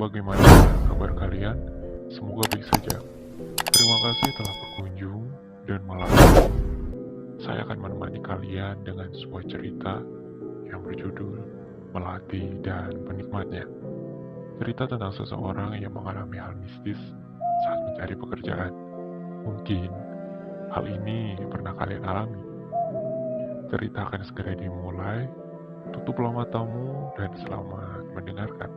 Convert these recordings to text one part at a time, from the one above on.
bagaimana kabar kalian? Semoga baik saja. Terima kasih telah berkunjung dan malam ini saya akan menemani kalian dengan sebuah cerita yang berjudul Melati dan Penikmatnya. Cerita tentang seseorang yang mengalami hal mistis saat mencari pekerjaan. Mungkin hal ini pernah kalian alami. Cerita akan segera dimulai. Tutuplah matamu dan selamat mendengarkan.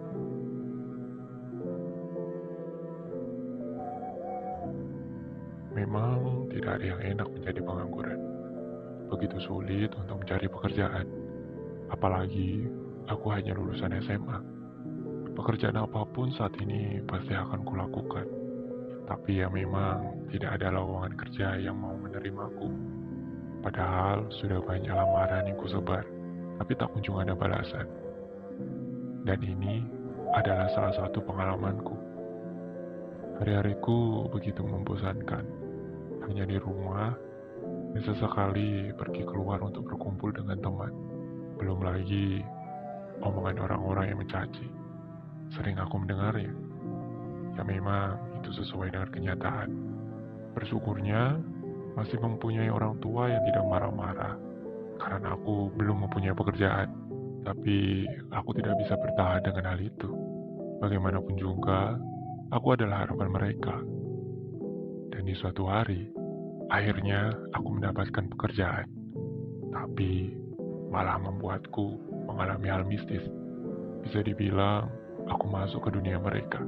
Memang tidak ada yang enak menjadi pengangguran. Begitu sulit untuk mencari pekerjaan. Apalagi aku hanya lulusan SMA. Pekerjaan apapun saat ini pasti akan kulakukan. Tapi ya memang tidak ada lowongan kerja yang mau menerimaku. Padahal sudah banyak lamaran yang kusebar, tapi tak kunjung ada balasan. Dan ini adalah salah satu pengalamanku. Hari-hariku begitu membosankan. Hanya di rumah, dan sesekali pergi keluar untuk berkumpul dengan teman. Belum lagi omongan orang-orang yang mencaci. Sering aku mendengarnya. Ya memang itu sesuai dengan kenyataan. Bersyukurnya masih mempunyai orang tua yang tidak marah-marah karena aku belum mempunyai pekerjaan. Tapi aku tidak bisa bertahan dengan hal itu. Bagaimanapun juga, aku adalah harapan mereka. Dan di suatu hari, akhirnya aku mendapatkan pekerjaan. Tapi malah membuatku mengalami hal mistis. Bisa dibilang, aku masuk ke dunia mereka.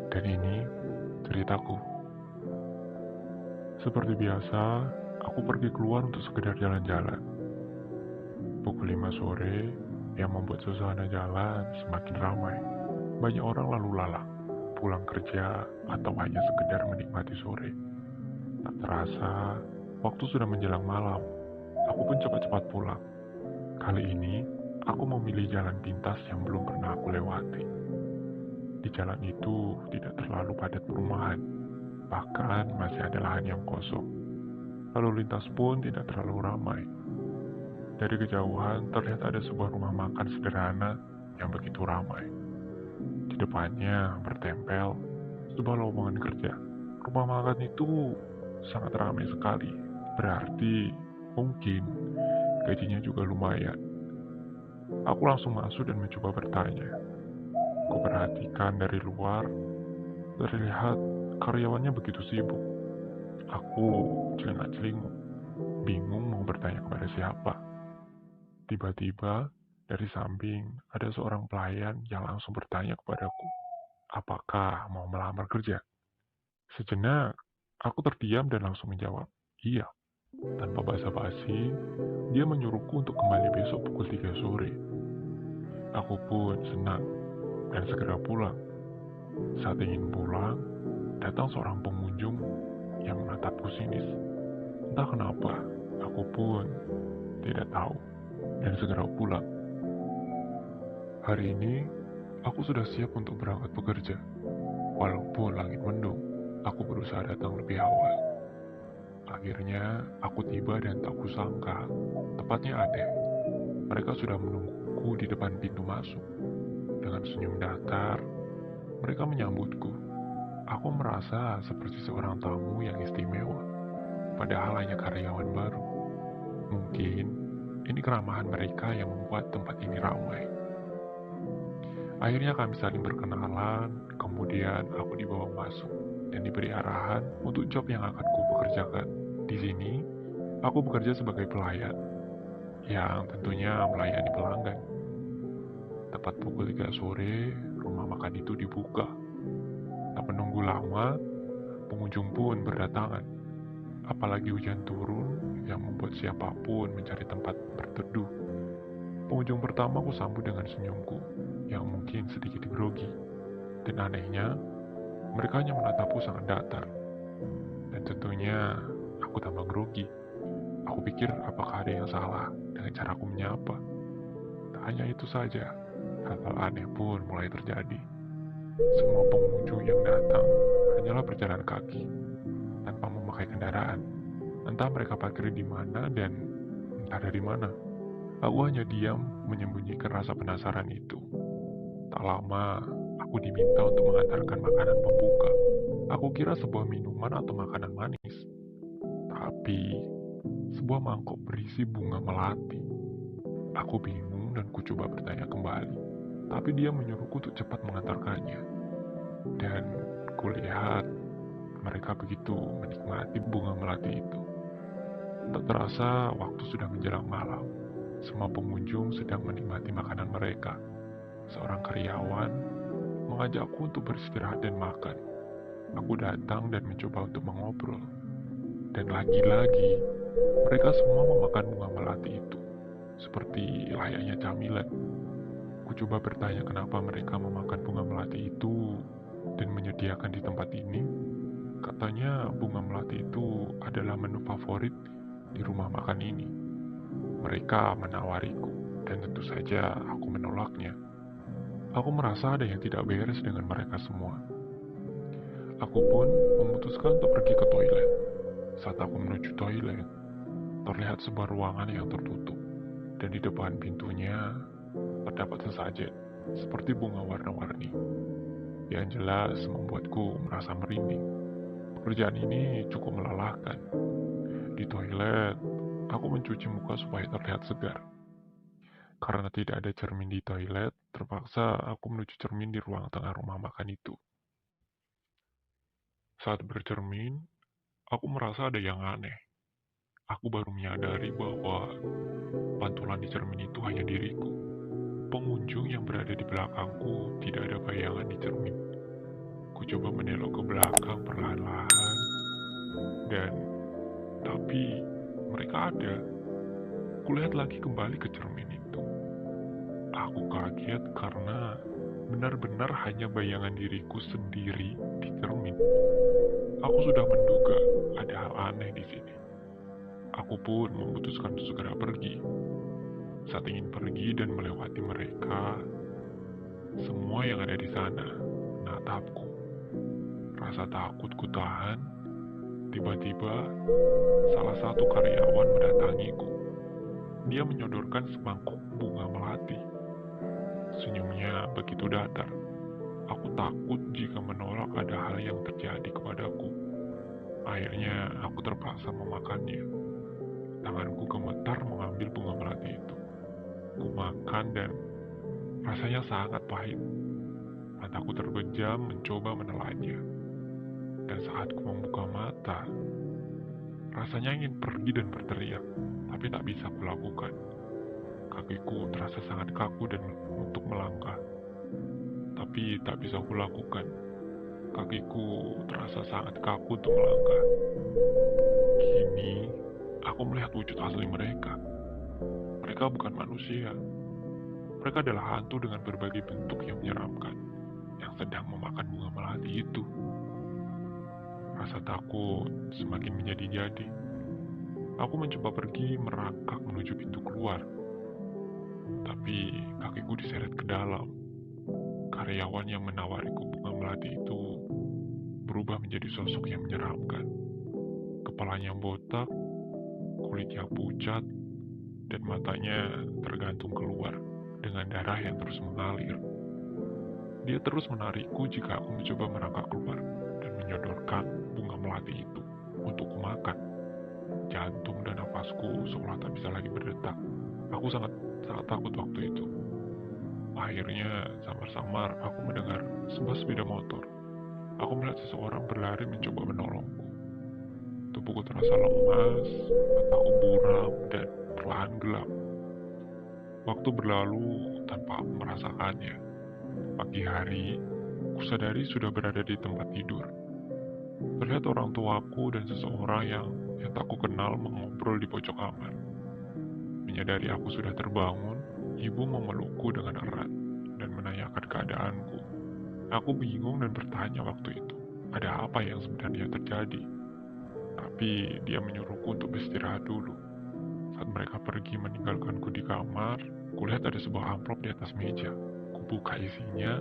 Dan ini ceritaku. Seperti biasa, aku pergi keluar untuk sekedar jalan-jalan. Pukul 5 sore yang membuat suasana jalan semakin ramai. Banyak orang lalu lalang, pulang kerja atau hanya sekedar menikmati sore. Tak terasa, waktu sudah menjelang malam. Aku pun cepat-cepat pulang. Kali ini, aku memilih jalan pintas yang belum pernah aku lewati. Di jalan itu tidak terlalu padat perumahan, bahkan masih ada lahan yang kosong. Lalu lintas pun tidak terlalu ramai. Dari kejauhan terlihat ada sebuah rumah makan sederhana yang begitu ramai. Di depannya bertempel sebuah lowongan kerja. Rumah makan itu sangat ramai sekali. Berarti mungkin gajinya juga lumayan. Aku langsung masuk dan mencoba bertanya. Kuperhatikan dari luar, terlihat karyawannya begitu sibuk. Aku celingak-celinguk, bingung mau bertanya kepada siapa. Tiba-tiba, dari samping ada seorang pelayan yang langsung bertanya kepadaku, apakah mau melamar kerja? Sejenak, aku terdiam dan langsung menjawab, iya. Tanpa basa-basi, dia menyuruhku untuk kembali besok pukul 3 sore. Aku pun senang dan segera pulang. Saat ingin pulang, datang seorang pengunjung yang menatapku sinis. Entah kenapa, aku pun tidak tahu dan segera pulang. Hari ini, aku sudah siap untuk berangkat bekerja. Walaupun langit mendung, aku berusaha datang lebih awal. Akhirnya, aku tiba dan tak kusangka, tepatnya Ade. Mereka sudah menungguku di depan pintu masuk. Dengan senyum datar, mereka menyambutku. Aku merasa seperti seorang tamu yang istimewa, padahal hanya karyawan baru. Mungkin ini keramahan mereka yang membuat tempat ini ramai. Akhirnya kami saling berkenalan, kemudian aku dibawa masuk dan diberi arahan untuk job yang akan kupekerjakan. Di sini, aku bekerja sebagai pelayan, yang tentunya melayani pelanggan. Tepat pukul 3 sore, rumah makan itu dibuka. Tak menunggu lama, pengunjung pun berdatangan. Apalagi hujan turun yang membuat siapapun mencari tempat berteduh. Pengunjung pertama aku sambut dengan senyumku, yang mungkin sedikit grogi. Dan anehnya, mereka hanya menatapku sangat datar. Dan tentunya, aku tambah grogi. Aku pikir apakah ada yang salah dengan caraku menyapa. Tak hanya itu saja, hal-hal aneh pun mulai terjadi. Semua pengunjung yang datang hanyalah berjalan kaki, tanpa memakai kendaraan. Entah mereka parkir di mana dan entah dari mana. Aku hanya diam menyembunyikan rasa penasaran itu. Tak lama, Aku diminta untuk mengantarkan makanan pembuka. Aku kira sebuah minuman atau makanan manis, tapi sebuah mangkok berisi bunga melati. Aku bingung dan kucoba bertanya kembali, tapi dia menyuruhku untuk cepat mengantarkannya. Dan kulihat mereka begitu menikmati bunga melati itu. Tak terasa waktu sudah menjelang malam. Semua pengunjung sedang menikmati makanan mereka. Seorang karyawan mengajakku untuk beristirahat dan makan. Aku datang dan mencoba untuk mengobrol. Dan lagi-lagi, mereka semua memakan bunga melati itu, seperti layaknya camilan. Ku coba bertanya kenapa mereka memakan bunga melati itu dan menyediakan di tempat ini. Katanya bunga melati itu adalah menu favorit di rumah makan ini. Mereka menawariku, dan tentu saja aku menolaknya. Aku merasa ada yang tidak beres dengan mereka semua. Aku pun memutuskan untuk pergi ke toilet. Saat aku menuju toilet, terlihat sebuah ruangan yang tertutup, dan di depan pintunya terdapat sesajen, seperti bunga warna-warni. Yang jelas membuatku merasa merinding. Pekerjaan ini cukup melelahkan. Di toilet, aku mencuci muka supaya terlihat segar. Karena tidak ada cermin di toilet, terpaksa aku menuju cermin di ruang tengah rumah makan itu. Saat bercermin, aku merasa ada yang aneh. Aku baru menyadari bahwa pantulan di cermin itu hanya diriku. Pengunjung yang berada di belakangku tidak ada bayangan di cermin. Ku coba menelok ke belakang perlahan-lahan, dan tapi mereka ada. Kulihat lagi kembali ke cermin itu. Aku kaget karena benar-benar hanya bayangan diriku sendiri di cermin. Aku sudah menduga ada hal aneh di sini. Aku pun memutuskan untuk segera pergi. Saat ingin pergi dan melewati mereka, semua yang ada di sana menatapku. Rasa takut ku tahan. Tiba-tiba, salah satu karyawan mendatangiku. Dia menyodorkan semangkuk bunga melati. Senyumnya begitu datar. Aku takut jika menolak ada hal yang terjadi kepadaku. Akhirnya, aku terpaksa memakannya. Tanganku gemetar mengambil bunga melati itu. Ku makan dan rasanya sangat pahit. Mataku terbejam mencoba menelannya. Dan saat ku membuka mata, rasanya ingin pergi dan berteriak, tapi tak bisa kulakukan. Kakiku terasa sangat kaku dan untuk melangkah, tapi tak bisa kulakukan. Kakiku terasa sangat kaku untuk melangkah. Kini, aku melihat wujud asli mereka. Mereka bukan manusia. Mereka adalah hantu dengan berbagai bentuk yang menyeramkan, yang sedang memakan bunga melati itu. Rasa takut semakin menjadi-jadi. Aku mencoba pergi merangkak menuju pintu keluar, tapi kakiku diseret ke dalam. Karyawan yang menawariku bunga melati itu berubah menjadi sosok yang menyeramkan. Kepalanya botak, kulitnya pucat, dan matanya tergantung keluar dengan darah yang terus mengalir. Dia terus menarikku jika aku mencoba merangkak keluar dan menyodorkan bunga melati itu untuk kumakan. Jantung dan nafasku seolah tak bisa lagi berdetak. Aku sangat takut waktu itu. Akhirnya, samar-samar aku mendengar sebuah sepeda motor. Aku melihat seseorang berlari mencoba menolongku. Tubuhku terasa lemas, mataku buram, dan perlahan gelap. Waktu berlalu tanpa aku merasakannya. Pagi hari, kusadari sudah berada di tempat tidur. Terlihat orang tuaku dan seseorang yang tak ku kenal mengobrol di pojok kamar. Menyadari aku sudah terbangun, ibu memelukku dengan erat dan menanyakan keadaanku. Aku bingung dan bertanya waktu itu, ada apa yang sebenarnya terjadi? Tapi dia menyuruhku untuk beristirahat dulu. Saat mereka pergi meninggalkanku di kamar, kulihat ada sebuah amplop di atas meja. Kubuka isinya.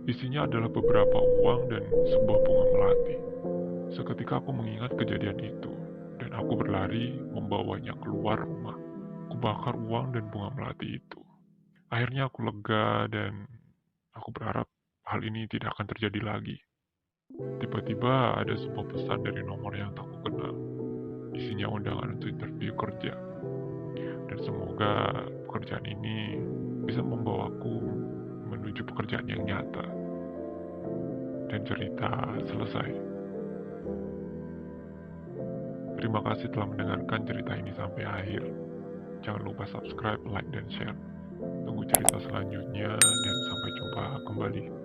Isinya adalah beberapa uang dan sebuah bunga melati. Seketika aku mengingat kejadian itu, dan aku berlari membawanya keluar rumah. Kubakar uang dan bunga melati itu. Akhirnya aku lega dan aku berharap hal ini tidak akan terjadi lagi. Tiba-tiba ada sebuah pesan dari nomor yang tak kukenal. Isinya undangan untuk interview kerja. Dan semoga pekerjaan ini bisa membawaku menuju pekerjaan yang nyata. Dan cerita selesai. Terima kasih telah mendengarkan cerita ini sampai akhir. Jangan lupa subscribe, like, dan share. Tunggu cerita selanjutnya dan sampai jumpa kembali.